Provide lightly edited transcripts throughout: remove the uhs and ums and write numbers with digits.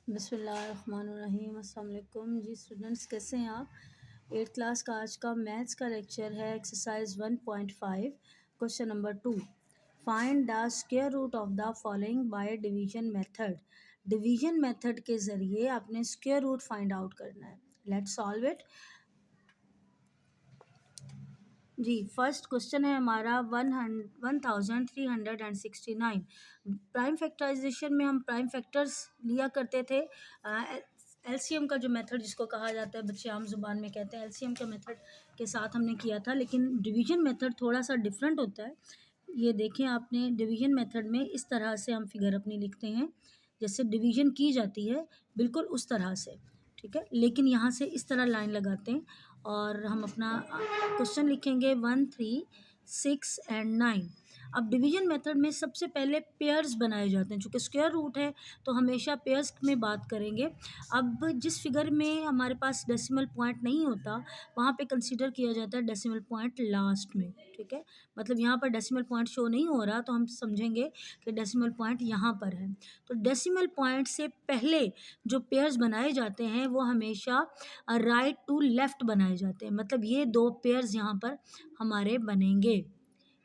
बिस्मिल्लाहिर्रहमानिर्रहीम। अस्सलाम वालेकुम जी स्टूडेंट्स, कैसे हैं आप। 8th क्लास का आज का मैथ्स का लेक्चर है exercise 1.5 question number 2। Find the square root of the following by division method. Division method के ज़रिए आपने स्क्वायर रूट फाइंड आउट करना है। Let's solve it. जी फर्स्ट क्वेश्चन है हमारा 1369। प्राइम फैक्टराइजेशन में हम प्राइम फैक्टर्स लिया करते थे। एलसीएम का जो मेथड जिसको कहा जाता है, बच्चे आम जुबान में कहते हैं एलसीएम के मेथड के साथ हमने किया था, लेकिन डिवीजन मेथड थोड़ा सा डिफरेंट होता है। ये देखें आपने, डिवीजन मेथड में इस तरह से हम फिगर अपनी लिखते हैं जैसे डिवीजन की जाती है, बिल्कुल उस तरह से, ठीक है। लेकिन यहाँ से इस तरह लाइन लगाते हैं और हम अपना क्वेश्चन लिखेंगे 1, 3, 6 एंड 9। अब डिवीजन मेथड में सबसे पहले पेयर्स बनाए जाते हैं, चूँकि स्क्वायर रूट है तो हमेशा पेयर्स में बात करेंगे। अब जिस फिगर में हमारे पास डेसिमल पॉइंट नहीं होता वहाँ पे कंसीडर किया जाता है डेसिमल पॉइंट लास्ट में, ठीक है। मतलब यहाँ पर डेसिमल पॉइंट शो नहीं हो रहा तो हम समझेंगे कि डेसिमल पॉइंट यहाँ पर है। तो डेसिमल पॉइंट से पहले जो पेयर्स बनाए जाते हैं वो हमेशा राइट टू लेफ़्ट बनाए जाते हैं। मतलब ये दो पेयर्स यहाँ पर हमारे बनेंगे,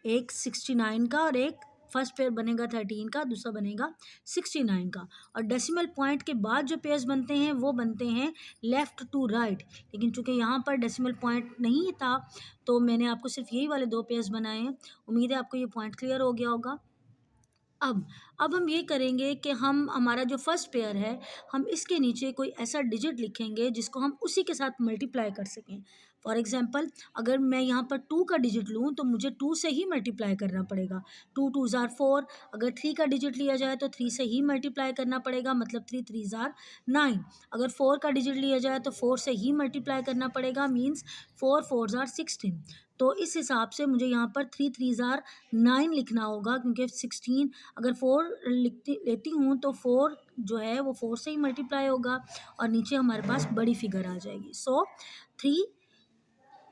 एक 69 का और एक फर्स्ट पेयर बनेगा 13 का, दूसरा बनेगा 69 का। और डेसिमल पॉइंट के बाद जो पेयर्स बनते हैं वो बनते हैं लेफ़्ट टू राइट। लेकिन चूँकि यहाँ पर डेसिमल पॉइंट नहीं था तो मैंने आपको सिर्फ यही वाले दो पेयर्स बनाए हैं। उम्मीद है आपको ये पॉइंट क्लियर हो गया होगा। अब हम ये करेंगे कि हम हमारा जो फर्स्ट पेयर है हम इसके नीचे कोई ऐसा डिजिट लिखेंगे जिसको हम उसी के साथ मल्टीप्लाई कर सकें। फॉर एग्जांपल, अगर मैं यहाँ पर 2 का डिजिट लूँ तो मुझे 2 से ही मल्टीप्लाई करना पड़ेगा। 2 2 ज़ार 4। अगर 3 का डिजिट लिया जाए तो 3 से ही मल्टीप्लाई करना पड़ेगा, मतलब 3 3 ज़ार 9। अगर 4 का डिजिट लिया जाए तो 4 से ही मल्टीप्लाई करना पड़ेगा, मीन्स 4 4 ज़ार 16। तो इस हिसाब से मुझे यहाँ पर 3 3 ज़ार 9 लिखना होगा, क्योंकि 16 अगर 4 लेती हूँ तो 4 जो है वो 4 से ही मल्टीप्लाई होगा और नीचे हमारे पास बड़ी फिगर आ जाएगी। सो 3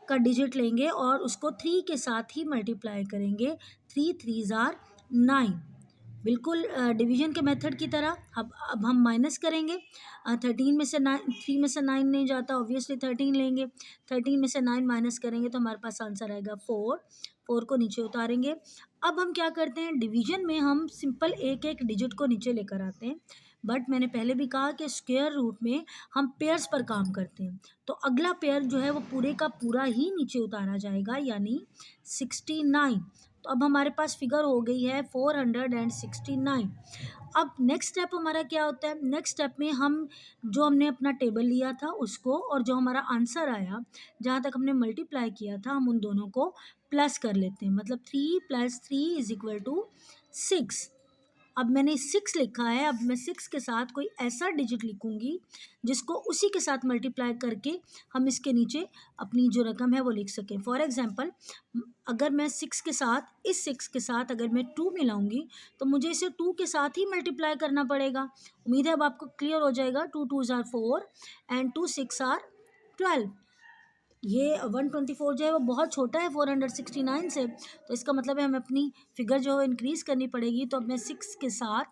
का डिजिट लेंगे और उसको 3 के साथ ही मल्टीप्लाई करेंगे। 3 3 ज़ार 9, बिल्कुल डिवीजन के मेथड की तरह। अब हम माइनस करेंगे। 13 में से 9, 3 में से 9 नहीं जाता, ऑब्वियसली 13 लेंगे। 13 में से 9 माइनस करेंगे तो हमारे पास आंसर आएगा 4। 4 को नीचे उतारेंगे। अब हम क्या करते हैं, डिवीजन में हम सिंपल एक एक डिजिट को नीचे लेकर आते हैं, बट मैंने पहले भी कहा कि स्क्वायर रूट में हम पेयर्स पर काम करते हैं। तो अगला पेयर जो है वो पूरे का पूरा ही नीचे उतारा जाएगा, यानी 69। तो अब हमारे पास फिगर हो गई है 469। अब नेक्स्ट स्टेप हमारा क्या होता है, नेक्स्ट स्टेप में हम जो हमने अपना टेबल लिया था उसको और जो हमारा आंसर आया जहाँ तक हमने मल्टीप्लाई किया था हम उन दोनों को प्लस कर लेते हैं। मतलब 3 + 3 = 6। अब मैंने 6 लिखा है, अब मैं 6 के साथ कोई ऐसा डिजिट लिखूंगी जिसको उसी के साथ मल्टीप्लाई करके हम इसके नीचे अपनी जो रकम है वो लिख सकें। फॉर एग्जांपल, अगर मैं 6 के साथ, इस 6 के साथ अगर मैं 2 मिलाऊंगी तो मुझे इसे 2 के साथ ही मल्टीप्लाई करना पड़ेगा। उम्मीद है अब आपको क्लियर हो जाएगा। 2 2 ज़ार 4 एंड 2 6 आर 12। ये 124 जो है वो बहुत छोटा है 469 से, तो इसका मतलब है हमें अपनी फिगर जो है इंक्रीज़ करनी पड़ेगी। तो अब मैं 6 के साथ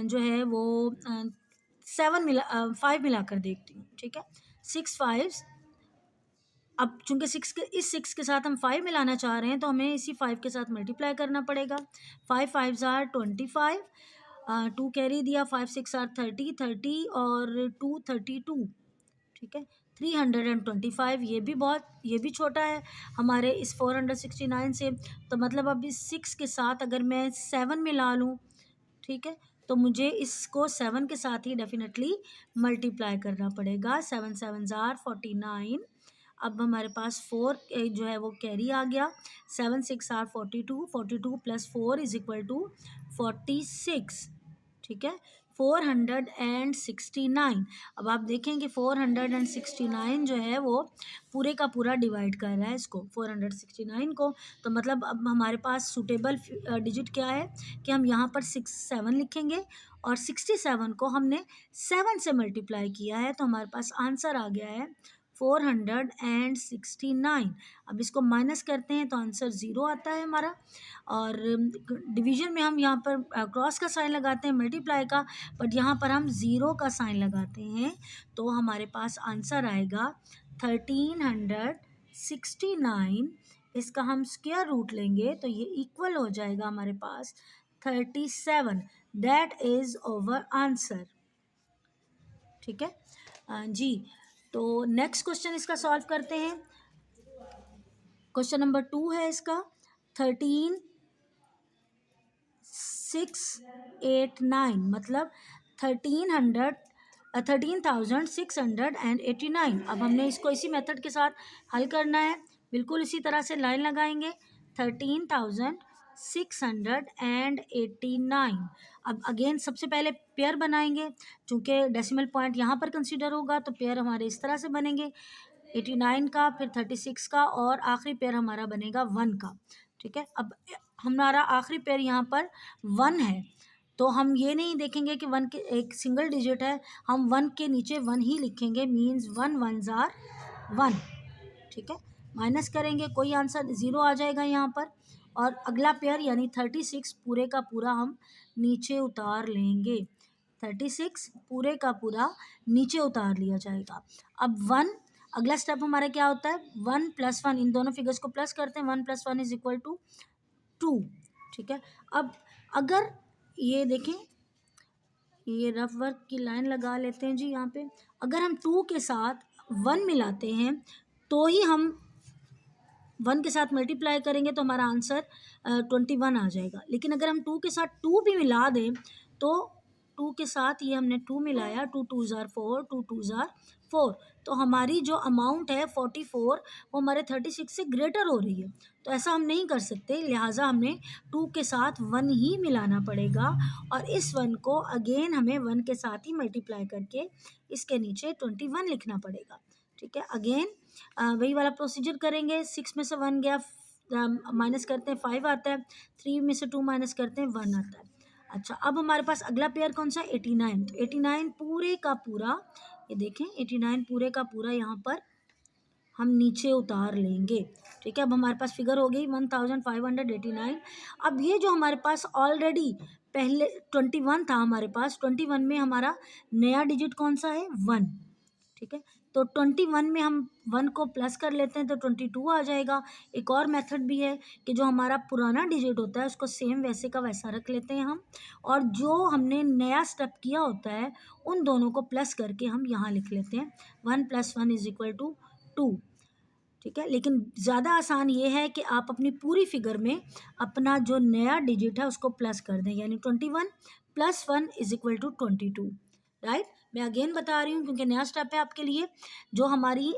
जो है वो 5 मिलाकर देखती हूँ, ठीक है। 6 5। अब चूंकि 6 के साथ हम 5 मिलाना चाह रहे हैं तो हमें इसी 5 के साथ मल्टीप्लाई करना पड़ेगा। 5 5 ज़ार 25। 2 कैरी दिया, 5 6 आर 30 30 और 2 32, ठीक है। 325, ये भी छोटा है हमारे इस 469 से। तो मतलब अब इस 6 के साथ अगर मैं 7 मिला लूँ, ठीक है, तो मुझे इसको 7 के साथ ही डेफिनेटली मल्टीप्लाई करना पड़ेगा। 7 7 ज़ार 49। अब हमारे पास 4 जो है वो कैरी आ गया। 7 6 आर 42। 42 + 4 = 46, ठीक है। 469। अब आप देखेंगे 469 जो है वो पूरे का पूरा डिवाइड कर रहा है इसको, 469 को। तो मतलब अब हमारे पास सूटेबल डिजिट क्या है कि हम यहाँ पर 7 लिखेंगे और 67 को हमने 7 से मल्टीप्लाई किया है, तो हमारे पास आंसर आ गया है 469। अब इसको माइनस करते हैं तो आंसर 0 आता है हमारा। और डिवीजन में हम यहाँ पर क्रॉस का साइन लगाते हैं मल्टीप्लाई का, बट यहाँ पर हम 0 का साइन लगाते हैं, तो हमारे पास आंसर आएगा 1369। इसका हम स्क्वायर रूट लेंगे तो ये इक्वल हो जाएगा हमारे पास 37। That is over answer. ठीक है जी। तो नेक्स्ट क्वेश्चन इसका सॉल्व करते हैं। क्वेश्चन नंबर 2 है इसका 13689, मतलब 13,689। अब हमने इसको इसी मेथड के साथ हल करना है। बिल्कुल इसी तरह से लाइन लगाएंगे 13,689। अब अगेन सबसे पहले पेयर बनाएंगे, चूँकि डेसिमल पॉइंट यहाँ पर कंसीडर होगा तो पेयर हमारे इस तरह से बनेंगे 89 का, फिर 36 का, और आखिरी पेयर हमारा बनेगा 1 का। ठीक है, अब हमारा आखिरी पेयर यहाँ पर 1 है, तो हम ये नहीं देखेंगे कि 1 के एक सिंगल डिजिट है, हम 1 के नीचे 1 ही लिखेंगे, मीन्स 1 1s आर 1। ठीक है, माइनस करेंगे, कोई आंसर 0 आ जाएगा यहाँ पर, और अगला पेयर यानी 36 पूरे का पूरा हम नीचे उतार लेंगे। 36 पूरे का पूरा नीचे उतार लिया जाएगा। अब 1, अगला स्टेप हमारा क्या होता है, 1 + 1, इन दोनों फिगर्स को प्लस करते हैं, 1 + 1 इज इक्वल टू 2। ठीक है, अब अगर ये देखें, ये रफ वर्क की लाइन लगा लेते हैं जी यहाँ पे, अगर हम 2 के साथ 1 मिलाते हैं तो ही हम 1 के साथ मल्टीप्लाई करेंगे तो हमारा आंसर 21 आ जाएगा। लेकिन अगर हम 2 के साथ 2 भी मिला दें तो 2 के साथ ये हमने 2 मिलाया, 2 2s आर 4, 2 2s आर 4, तो हमारी जो अमाउंट है 44 वो हमारे 36 से ग्रेटर हो रही है। तो ऐसा हम नहीं कर सकते, लिहाजा हमने 2 के साथ 1 ही मिलाना पड़ेगा, और इस 1 को अगेन हमें 1 के साथ ही मल्टीप्लाई करके इसके नीचे 21 लिखना पड़ेगा। ठीक है, अगेन वही वाला प्रोसीजर करेंगे। 6 में से 1 गया, माइनस करते हैं 5 आता है, 3 में से 2 माइनस करते हैं 1 आता है। अच्छा, अब हमारे पास अगला पेयर कौन सा, 89। तो 89 पूरे का पूरा, ये देखें 89 पूरे का पूरा यहाँ पर हम नीचे उतार लेंगे। ठीक है, अब हमारे पास फिगर हो गई 1589। अब ये जो हमारे पास ऑलरेडी पहले 21 था, हमारे पास 21 में हमारा नया डिजिट कौन सा है, 1। ठीक है, तो 21 में हम 1 को प्लस कर लेते हैं तो 22 आ जाएगा। एक और मेथड भी है कि जो हमारा पुराना डिजिट होता है उसको सेम वैसे का वैसा रख लेते हैं हम, और जो हमने नया स्टेप किया होता है उन दोनों को प्लस करके हम यहाँ लिख लेते हैं 1 + 1 इज इक्वल टू 2। ठीक है, लेकिन ज़्यादा आसान ये है कि आप अपनी पूरी फिगर में अपना जो नया डिजिट है उसको प्लस कर दें, यानी 21 + 1 इज इक्वल टू 22। राइट, मैं अगेन बता रही हूँ क्योंकि नया स्टेप है आपके लिए। जो हमारी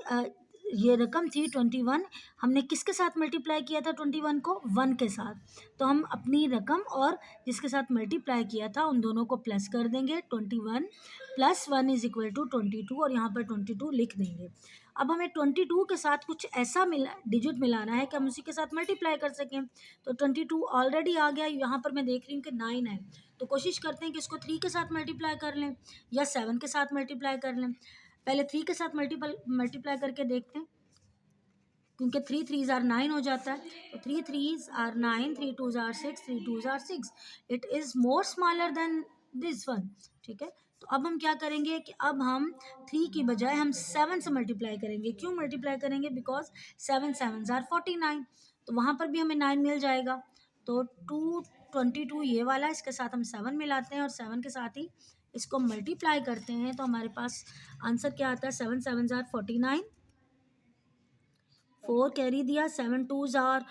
ये रकम थी 21, हमने किसके साथ मल्टीप्लाई किया था 21 को, 1 के साथ, तो हम अपनी रकम और जिसके साथ मल्टीप्लाई किया था उन दोनों को प्लस कर देंगे, 21 + 1 इज इक्वल टू 22, और यहाँ पर 22 लिख देंगे। अब हमें 22 के साथ कुछ ऐसा डिजिट मिलाना है कि हम उसी के साथ मल्टीप्लाई कर सकें। तो 22 ऑलरेडी आ गया, यहाँ पर मैं देख रही हूँ कि 9 है, तो कोशिश करते हैं कि इसको 3 के साथ मल्टीप्लाई कर लें या 7 के साथ मल्टीप्लाई कर लें। पहले 3 के साथ मल्टीप्लाई करके देखते हैं, क्योंकि 3 3s आर 9 हो जाता है, तो 3 3s are 9, 3 2s are 6, 3 2s are 6, it is more smaller than this one. ठीक है, तो अब हम क्या करेंगे कि अब हम 3 की बजाय हम 7 से मल्टीप्लाई करेंगे। क्यों मल्टीप्लाई करेंगे, बिकॉज 7 7s आर 49, तो वहाँ पर भी हमें 9 मिल जाएगा। तो 222 ये वाला, इसके साथ हम 7 मिलाते हैं और 7 के साथ ही इसको मल्टीप्लाई करते हैं, तो हमारे पास आंसर क्या आता है, 7 7s आर 49, 4 कैरी दिया, 7 2s आर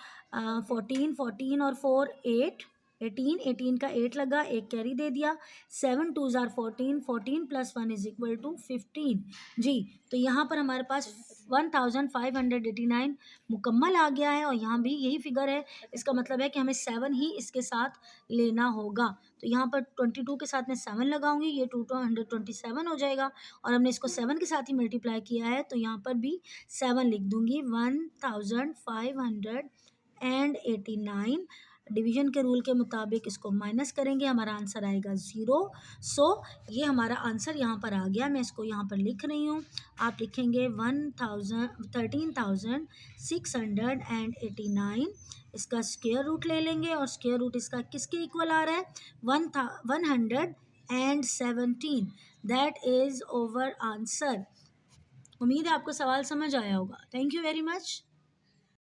14, 14 और 4 8, 18, 18 का 8 लगा, 1 कैरी दे दिया, 7 2s are 14, 14 + 1 is equal to 15 जी। तो यहाँ पर हमारे पास 1589 मुकम्मल आ गया है, और यहाँ भी यही फिगर है। इसका मतलब है कि हमें 7 ही इसके साथ लेना होगा। तो यहाँ पर 22 के साथ मैं 7 लगाऊंगी, ये 227 हो जाएगा, और हमने इसको 7 के साथ ही मल्टीप्लाई किया है, तो यहाँ पर भी 7 लिख दूंगी, 1589 डिवीजन के रूल के मुताबिक इसको माइनस करेंगे, हमारा आंसर आएगा 0। सो ये हमारा आंसर यहाँ पर आ गया। मैं इसको यहाँ पर लिख रही हूँ। आप लिखेंगे 13,689। इसका स्क्वायर रूट ले लेंगे और स्क्वायर रूट इसका किसके इक्वल आ रहा है? 117। That is over answer. उम्मीद है आपको सवाल समझ आया होगा। Thank you very much.